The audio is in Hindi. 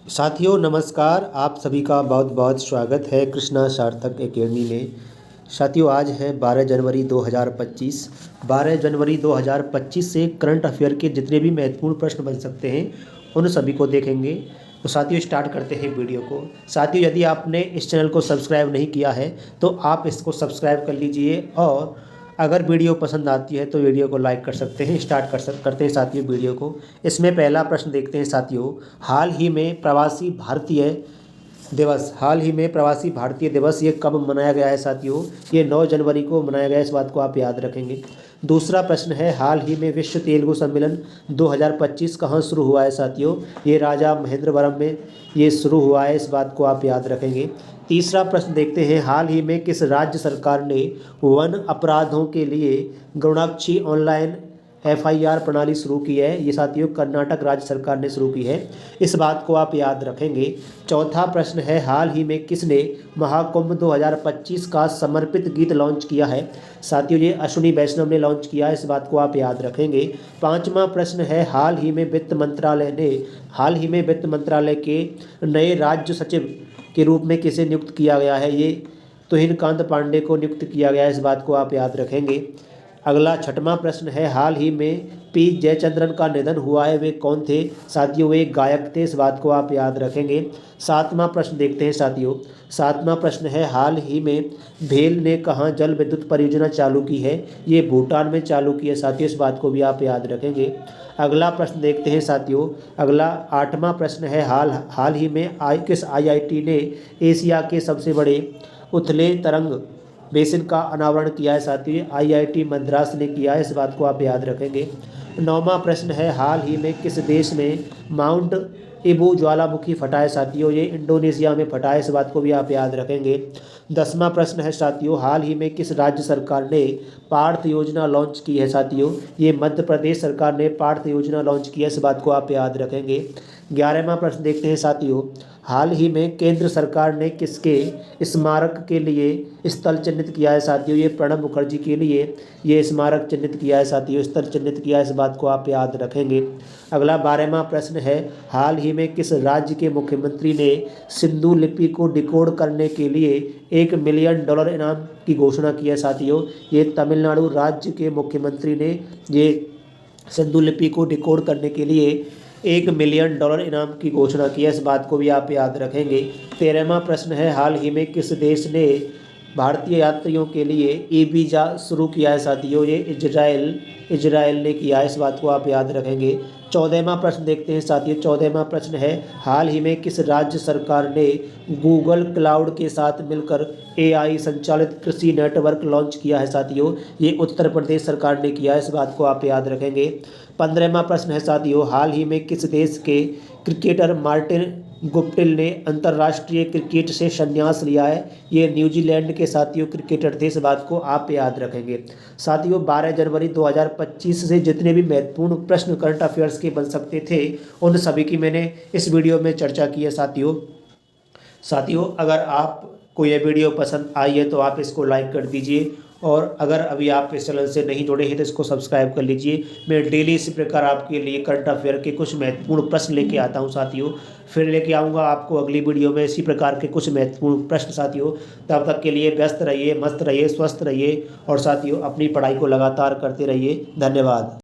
साथियों नमस्कार। आप सभी का बहुत बहुत स्वागत है कृष्णा सार्थक एकेडमी में। साथियों आज है 12 जनवरी 2025। 12 जनवरी 2025 से करंट अफेयर के जितने भी महत्वपूर्ण प्रश्न बन सकते हैं उन सभी को देखेंगे। तो साथियों स्टार्ट करते हैं वीडियो को। साथियों यदि आपने इस चैनल को सब्सक्राइब नहीं किया है तो आप इसको सब्सक्राइब कर लीजिए और अगर वीडियो पसंद आती है तो वीडियो को लाइक कर सकते हैं। करते हैं साथियों वीडियो को। इसमें पहला प्रश्न देखते हैं साथियों। हाल ही में प्रवासी भारतीय दिवस ये कब मनाया गया है साथियों? ये 9 जनवरी को मनाया गया है, इस बात को आप याद रखेंगे। दूसरा प्रश्न है हाल ही में विश्व तेलुगु सम्मेलन 2025 कहाँ शुरू हुआ है साथियों? ये राजा महेंद्रवरम में ये शुरू हुआ है, इस बात को आप याद रखेंगे। तीसरा प्रश्न देखते हैं हाल ही में किस राज्य सरकार ने वन अपराधों के लिए गरुड़ाक्षी ऑनलाइन FIR प्रणाली शुरू की है? ये साथियों कर्नाटक राज्य सरकार ने शुरू की है, इस बात को आप याद रखेंगे। चौथा प्रश्न है हाल ही में किसने महाकुंभ 2025 का समर्पित गीत लॉन्च किया है? साथियों ये अश्विनी वैष्णव ने लॉन्च किया है, इस बात को आप याद रखेंगे। पांचवा प्रश्न है हाल ही में वित्त मंत्रालय के नए राज्य सचिव के रूप में किसे नियुक्त किया गया है? ये तुहिनकांत पांडे को नियुक्त किया गया है, इस बात को आप याद रखेंगे। अगला छठवां प्रश्न है हाल ही में P जयचंद्रन का निधन हुआ है, वे कौन थे? साथियों वे गायक थे, इस बात को आप याद रखेंगे। सातवां प्रश्न देखते हैं साथियों। सातवां प्रश्न है हाल ही में भेल ने कहाँ जल विद्युत परियोजना चालू की है? ये भूटान में चालू की है साथियों, इस बात को भी आप याद रखेंगे। अगला प्रश्न देखते हैं साथियों। अगला आठवां प्रश्न है हाल ही में किस IIT ने एशिया के सबसे बड़े उथले तरंग बेसिन का अनावरण किया है? साथियों IIT मद्रास ने किया है, इस बात को आप याद रखेंगे। नौवां प्रश्न है हाल ही में किस देश में माउंट इबू ज्वालामुखी फटा है? साथियों ये इंडोनेशिया में फटा है, इस बात को भी आप याद रखेंगे। 10वां प्रश्न है साथियों हाल ही में किस राज्य सरकार ने पार्थ योजना लॉन्च की है? साथियों ये मध्य प्रदेश सरकार ने पार्थ योजना लॉन्च की है, इस बात को आप याद रखेंगे। 11वां प्रश्न देखते हैं साथियों। हाल ही में केंद्र सरकार ने किसके स्मारक के लिए स्थल चिन्हित किया है? साथियों ये प्रणब मुखर्जी के लिए ये स्मारक चिन्हित किया है साथियों, स्थल चिन्हित किया है, इस बात को आप याद रखेंगे। अगला 12वां प्रश्न है हाल ही में किस राज्य के मुख्यमंत्री ने सिंधु लिपि को डिकोड करने के लिए $1 मिलियन इनाम की घोषणा की है? साथियों ये तमिलनाडु राज्य के मुख्यमंत्री ने ये सिंधु लिपि को डिकोड करने के लिए $1 मिलियन इनाम की घोषणा की है, इस बात को भी आप याद रखेंगे। 13वां प्रश्न है हाल ही में किस देश ने भारतीय यात्रियों के लिए ई-वीज़ा शुरू किया है? साथियों ये इजराइल ने किया है, इस बात को आप याद रखेंगे। 14वां प्रश्न देखते हैं साथियों। 14वां प्रश्न है हाल ही में किस राज्य सरकार ने गूगल क्लाउड के साथ मिलकर AI संचालित कृषि नेटवर्क लॉन्च किया है? साथियों ये उत्तर प्रदेश सरकार ने किया है, इस बात को आप याद रखेंगे। 15वां प्रश्न है साथियों हाल ही में किस देश के क्रिकेटर मार्टिन गुप्टिल ने अंतर्राष्ट्रीय क्रिकेट से संन्यास लिया है? ये न्यूजीलैंड के साथियों क्रिकेटर थे, इस बात को आप याद रखेंगे। साथियों 12 जनवरी 2025 से जितने भी महत्वपूर्ण प्रश्न करंट अफेयर्स के बन सकते थे उन सभी की मैंने इस वीडियो में चर्चा की है साथियों अगर आपको यह वीडियो पसंद आई है तो आप इसको लाइक कर दीजिए और अगर अभी आप इस चैनल से नहीं जुड़े हैं तो इसको सब्सक्राइब कर लीजिए। मैं डेली इसी प्रकार आपके लिए करंट अफेयर के कुछ महत्वपूर्ण प्रश्न लेके आता हूं साथियों। फिर लेके आऊँगा आपको अगली वीडियो में इसी प्रकार के कुछ महत्वपूर्ण प्रश्न साथियों। तब तक के लिए व्यस्त रहिए, मस्त रहिए, स्वस्थ रहिए और साथियों अपनी पढ़ाई को लगातार करते रहिए। धन्यवाद।